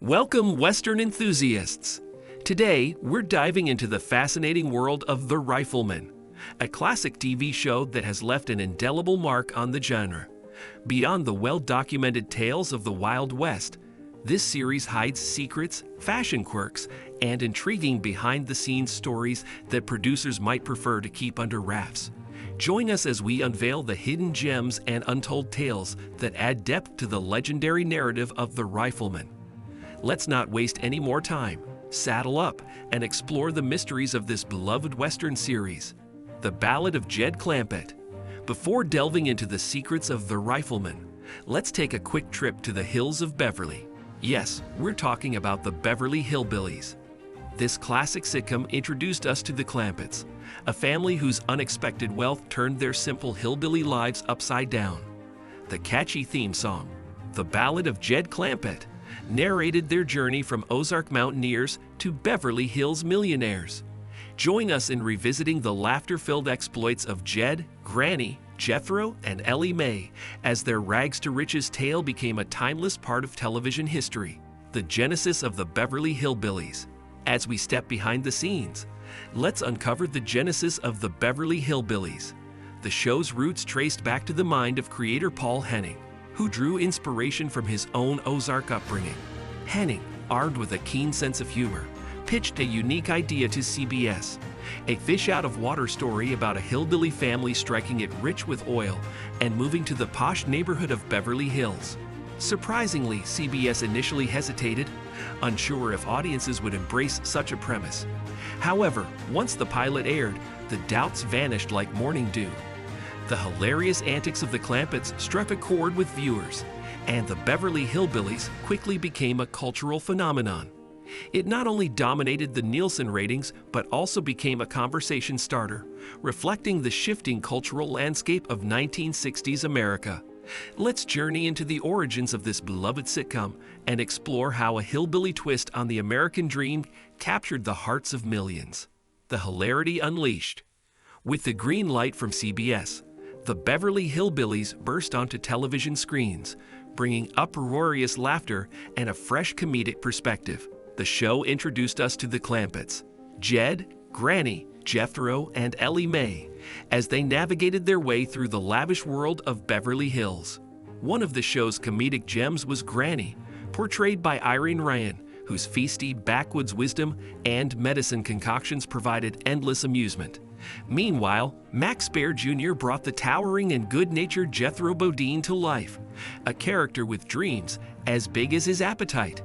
Welcome, Western enthusiasts! Today, we're diving into the fascinating world of The Rifleman, a classic TV show that has left an indelible mark on the genre. Beyond the well-documented tales of the Wild West, this series hides secrets, fashion quirks, and intriguing behind-the-scenes stories that producers might prefer to keep under wraps. Join us as we unveil the hidden gems and untold tales that add depth to the legendary narrative of The Rifleman. Let's not waste any more time. Saddle up and explore the mysteries of this beloved Western series, The Ballad of Jed Clampett. Before delving into the secrets of The Rifleman, let's take a quick trip to the hills of Beverly. Yes, we're talking about the Beverly Hillbillies. This classic sitcom introduced us to the Clampets, a family whose unexpected wealth turned their simple hillbilly lives upside down. The catchy theme song, The Ballad of Jed Clampett, narrated their journey from Ozark mountaineers to Beverly Hills millionaires. Join us in revisiting the laughter-filled exploits of Jed, Granny, Jethro, and Ellie Mae as their rags-to-riches tale became a timeless part of television history, the genesis of the Beverly Hillbillies. As we step behind the scenes, let's uncover the genesis of the Beverly Hillbillies. The show's roots traced back to the mind of creator Paul Henning, who drew inspiration from his own Ozark upbringing. Henning, armed with a keen sense of humor, pitched a unique idea to CBS, a fish-out-of-water story about a hillbilly family striking it rich with oil and moving to the posh neighborhood of Beverly Hills. Surprisingly, CBS initially hesitated, unsure if audiences would embrace such a premise. However, once the pilot aired, the doubts vanished like morning dew. The hilarious antics of the Clampets struck a chord with viewers, and the Beverly Hillbillies quickly became a cultural phenomenon. It not only dominated the Nielsen ratings, but also became a conversation starter, reflecting the shifting cultural landscape of 1960s America. Let's journey into the origins of this beloved sitcom and explore how a hillbilly twist on the American dream captured the hearts of millions. The hilarity unleashed. With the green light from CBS, the Beverly Hillbillies burst onto television screens, bringing uproarious laughter and a fresh comedic perspective. The show introduced us to the Clampets, Jed, Granny, Jethro, and Ellie Mae, as they navigated their way through the lavish world of Beverly Hills. One of the show's comedic gems was Granny, portrayed by Irene Ryan, whose feisty backwoods wisdom and medicine concoctions provided endless amusement. Meanwhile, Max Baer Jr. brought the towering and good-natured Jethro Bodine to life, a character with dreams as big as his appetite.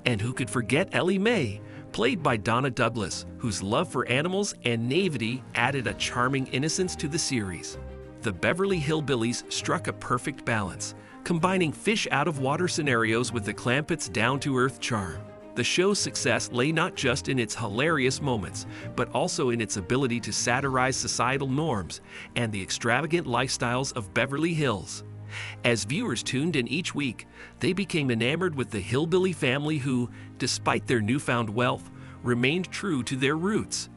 And who could forget Ellie Mae, played by Donna Douglas, whose love for animals and naivety added a charming innocence to the series. The Beverly Hillbillies struck a perfect balance, combining fish-out-of-water scenarios with the Clampets' down-to-earth charm. The show's success lay not just in its hilarious moments, but also in its ability to satirize societal norms and the extravagant lifestyles of Beverly Hills. As viewers tuned in each week, they became enamored with the hillbilly family who, despite their newfound wealth, remained true to their roots.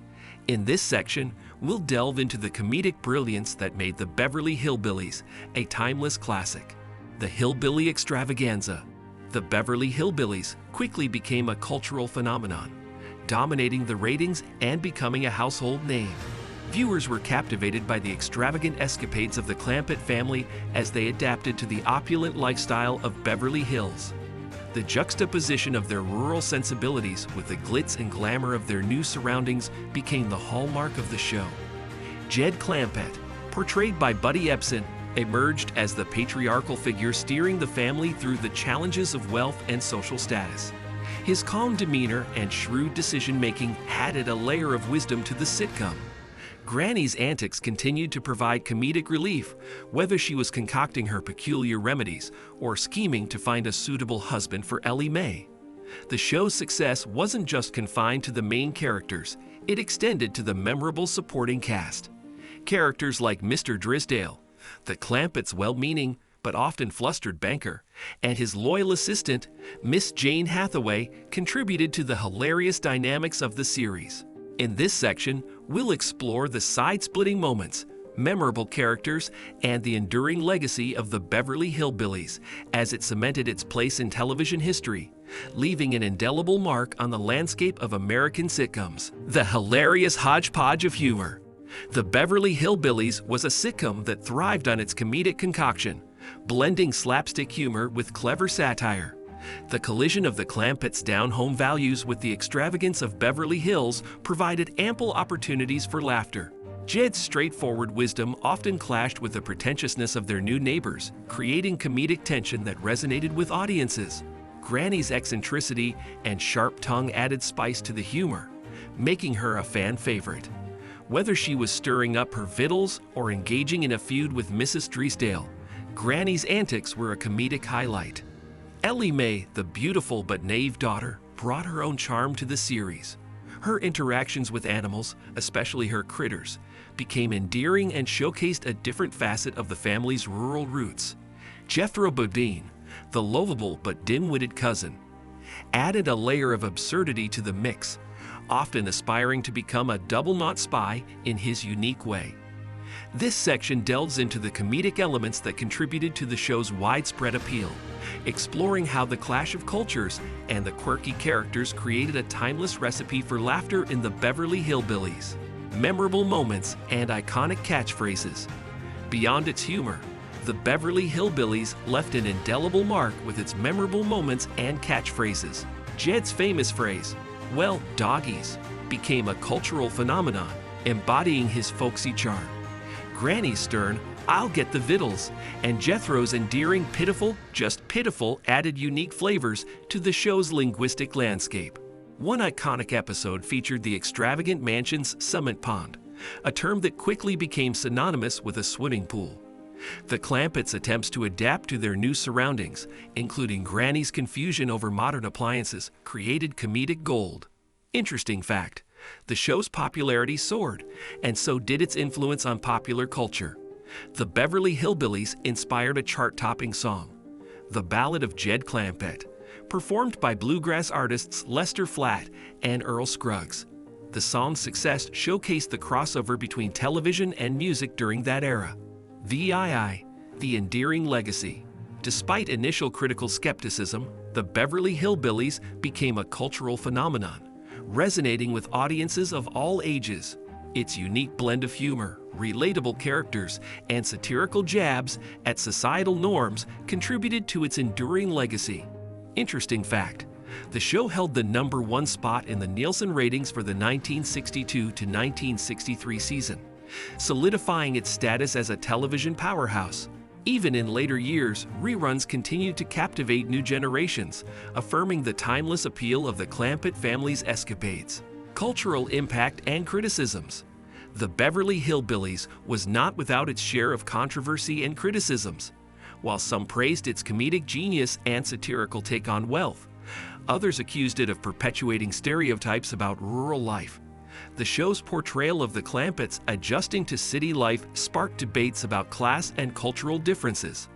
In this section, we'll delve into the comedic brilliance that made the Beverly Hillbillies a timeless classic. The Hillbilly Extravaganza. The Beverly Hillbillies quickly became a cultural phenomenon, dominating the ratings and becoming a household name. Viewers were captivated by the extravagant escapades of the Clampett family as they adapted to the opulent lifestyle of Beverly Hills. The juxtaposition of their rural sensibilities with the glitz and glamour of their new surroundings became the hallmark of the show. Jed Clampett, portrayed by Buddy Ebsen, emerged as the patriarchal figure steering the family through the challenges of wealth and social status. His calm demeanor and shrewd decision-making added a layer of wisdom to the sitcom. Granny's antics continued to provide comedic relief, whether she was concocting her peculiar remedies or scheming to find a suitable husband for Ellie Mae. The show's success wasn't just confined to the main characters, it extended to the memorable supporting cast. Characters like Mr. Drisdale, the Clampets' well-meaning but often flustered banker, and his loyal assistant, Miss Jane Hathaway, contributed to the hilarious dynamics of the series. In this section, we'll explore the side-splitting moments, memorable characters, and the enduring legacy of the Beverly Hillbillies as it cemented its place in television history. leaving an indelible mark on the landscape of American sitcoms. The hilarious hodgepodge of humor. The Beverly Hillbillies was a sitcom that thrived on its comedic concoction, blending slapstick humor with clever satire. The collision of the Clampets' down-home values with the extravagance of Beverly Hills provided ample opportunities for laughter. Jed's straightforward wisdom often clashed with the pretentiousness of their new neighbors, creating comedic tension that resonated with audiences. Granny's eccentricity and sharp tongue added spice to the humor, making her a fan favorite. Whether she was stirring up her victuals or engaging in a feud with Mrs. Drysdale, Granny's antics were a comedic highlight. Ellie Mae, the beautiful but naive daughter, brought her own charm to the series. Her interactions with animals, especially her critters, became endearing and showcased a different facet of the family's rural roots. Jethro Bodine, the lovable but dim-witted cousin, added a layer of absurdity to the mix, often aspiring to become a double-knot spy in his unique way. This section delves into the comedic elements that contributed to the show's widespread appeal, exploring how the clash of cultures and the quirky characters created a timeless recipe for laughter in the Beverly Hillbillies. Memorable moments and iconic catchphrases. Beyond its humor, the Beverly Hillbillies left an indelible mark with its memorable moments and catchphrases. Jed's famous phrase, "Well, doggies," became a cultural phenomenon, embodying his folksy charm. Granny's stern, "I'll get the victuals," and Jethro's endearing pitiful, just pitiful added unique flavors to the show's linguistic landscape. One iconic episode featured the extravagant mansion's summit pond, a term that quickly became synonymous with a swimming pool. The Clampets' attempts to adapt to their new surroundings, including Granny's confusion over modern appliances, created comedic gold. Interesting fact, the show's popularity soared, and so did its influence on popular culture. The Beverly Hillbillies inspired a chart-topping song, "The Ballad of Jed Clampett," performed by bluegrass artists Lester Flatt and Earl Scruggs. The song's success showcased the crossover between television and music during that era. VII, the endearing legacy. Despite initial critical skepticism, the Beverly Hillbillies became a cultural phenomenon, resonating with audiences of all ages. Its unique blend of humor, relatable characters, and satirical jabs at societal norms contributed to its enduring legacy. Interesting fact, the show held the #1 spot in the Nielsen ratings for the 1962 to 1963 season, solidifying its status as a television powerhouse. Even in later years, reruns continued to captivate new generations, affirming the timeless appeal of the Clampett family's escapades. Cultural impact and criticisms. The Beverly Hillbillies was not without its share of controversy and criticisms. While some praised its comedic genius and satirical take on wealth, others accused it of perpetuating stereotypes about rural life. The show's portrayal of the Clampets adjusting to city life sparked debates about class and cultural differences.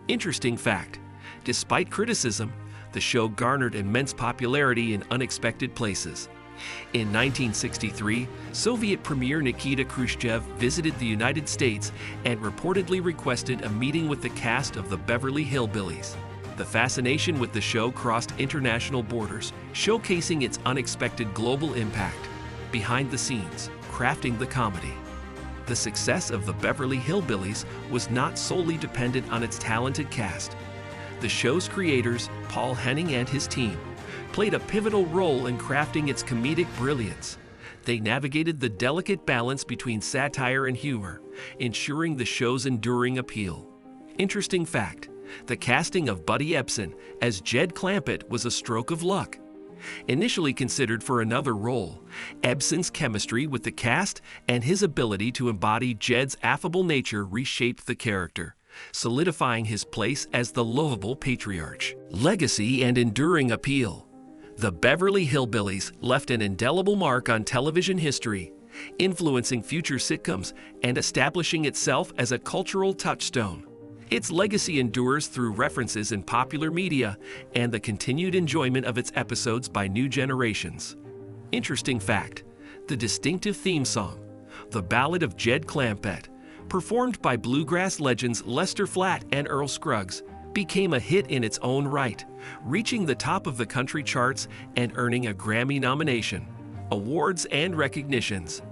Interesting fact, despite criticism, the show garnered immense popularity in unexpected places. In 1963, Soviet Premier Nikita Khrushchev visited the United States and reportedly requested a meeting with the cast of the Beverly Hillbillies. The fascination with the show crossed international borders, showcasing its unexpected global impact. Behind the scenes, crafting the comedy. The success of the Beverly Hillbillies was not solely dependent on its talented cast. The show's creators, Paul Henning and his team, played a pivotal role in crafting its comedic brilliance. They navigated the delicate balance between satire and humor, ensuring the show's enduring appeal. Interesting fact, the casting of Buddy Ebsen as Jed Clampett was a stroke of luck. Initially considered for another role, Ebsen's chemistry with the cast and his ability to embody Jed's affable nature reshaped the character, solidifying his place as the lovable patriarch. Legacy and enduring appeal. The Beverly Hillbillies left an indelible mark on television history, influencing future sitcoms and establishing itself as a cultural touchstone. Its legacy endures through references in popular media and the continued enjoyment of its episodes by new generations. Interesting fact, the distinctive theme song, "The Ballad of Jed Clampett," performed by bluegrass legends Lester Flatt and Earl Scruggs, became a hit in its own right, reaching the top of the country charts and earning a Grammy nomination, awards, and recognitions.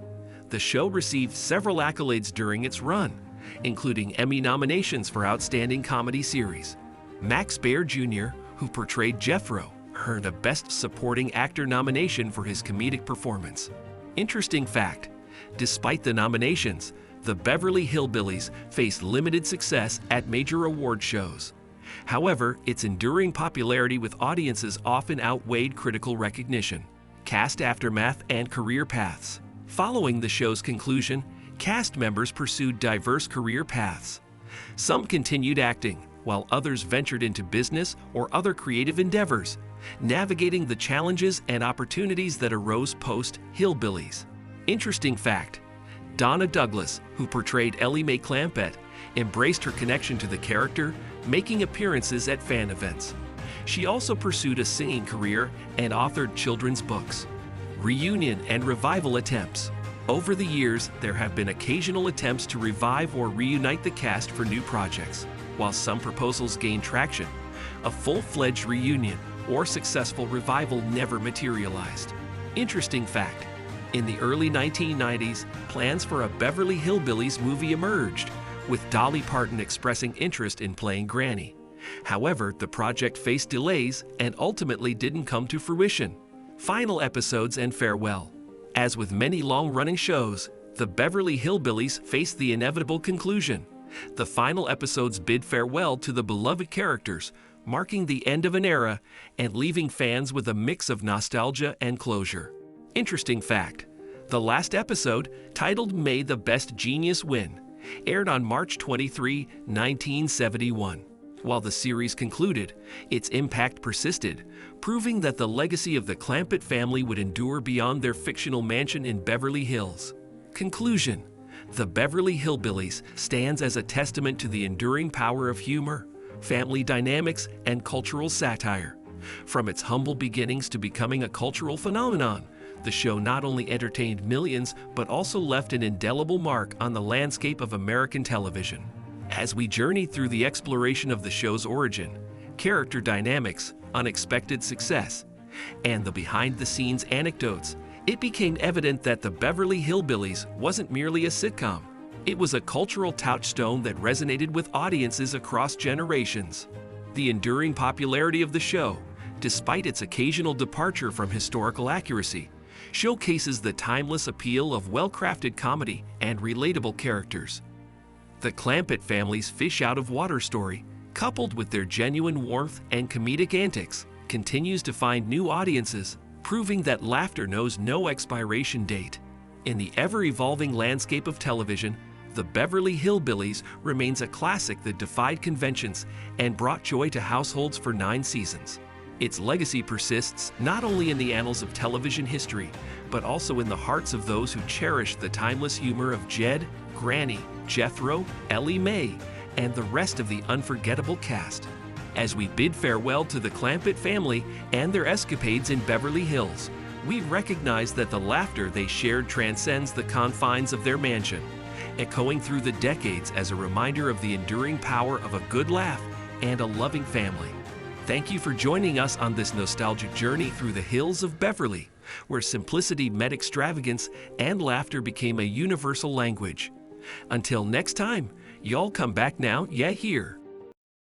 The show received several accolades during its run, including Emmy nominations for Outstanding Comedy Series. Max Baer Jr., who portrayed Jethro, earned a Best Supporting Actor nomination for his comedic performance. Interesting fact, despite the nominations, the Beverly Hillbillies faced limited success at major award shows. However, its enduring popularity with audiences often outweighed critical recognition, cast aftermath, and career paths. Following the show's conclusion, cast members pursued diverse career paths. Some continued acting, while others ventured into business or other creative endeavors, navigating the challenges and opportunities that arose post-Hillbillies. Interesting fact, Donna Douglas, who portrayed Ellie Mae Clampett, embraced her connection to the character, making appearances at fan events. She also pursued a singing career and authored children's books. Reunion and revival attempts. Over the years, there have been occasional attempts to revive or reunite the cast for new projects. While some proposals gained traction, a full-fledged reunion or successful revival never materialized. Interesting fact, in the early 1990s, plans for a Beverly Hillbillies movie emerged, with Dolly Parton expressing interest in playing Granny. However, the project faced delays and ultimately didn't come to fruition. Final episodes and farewell. As with many long-running shows, the Beverly Hillbillies faced the inevitable conclusion. The final episodes bid farewell to the beloved characters, marking the end of an era and leaving fans with a mix of nostalgia and closure. Interesting fact, the last episode, titled May the Best Genius Win, aired on March 23, 1971. While the series concluded, its impact persisted, proving that the legacy of the Clampett family would endure beyond their fictional mansion in Beverly Hills. Conclusion: the Beverly Hillbillies stands as a testament to the enduring power of humor, family dynamics, and cultural satire. From its humble beginnings to becoming a cultural phenomenon, the show not only entertained millions but also left an indelible mark on the landscape of American television. As we journey through the exploration of the show's origin, character dynamics, unexpected success, and the behind-the-scenes anecdotes, it became evident that the Beverly Hillbillies wasn't merely a sitcom. It was a cultural touchstone that resonated with audiences across generations. The enduring popularity of the show, despite its occasional departure from historical accuracy, showcases the timeless appeal of well-crafted comedy and relatable characters. The Clampett family's fish-out-of-water story, coupled with their genuine warmth and comedic antics, continues to find new audiences, proving that laughter knows no expiration date. In the ever-evolving landscape of television, the Beverly Hillbillies remains a classic that defied conventions and brought joy to households for 9 seasons. Its legacy persists not only in the annals of television history, but also in the hearts of those who cherish the timeless humor of Jed, Granny, Jethro, Ellie Mae, and the rest of the unforgettable cast. As we bid farewell to the Clampett family and their escapades in Beverly Hills, we recognize that the laughter they shared transcends the confines of their mansion, echoing through the decades as a reminder of the enduring power of a good laugh and a loving family. Thank you for joining us on this nostalgic journey through the hills of Beverly, where simplicity met extravagance and laughter became a universal language. Until next time, y'all come back now, yeah here.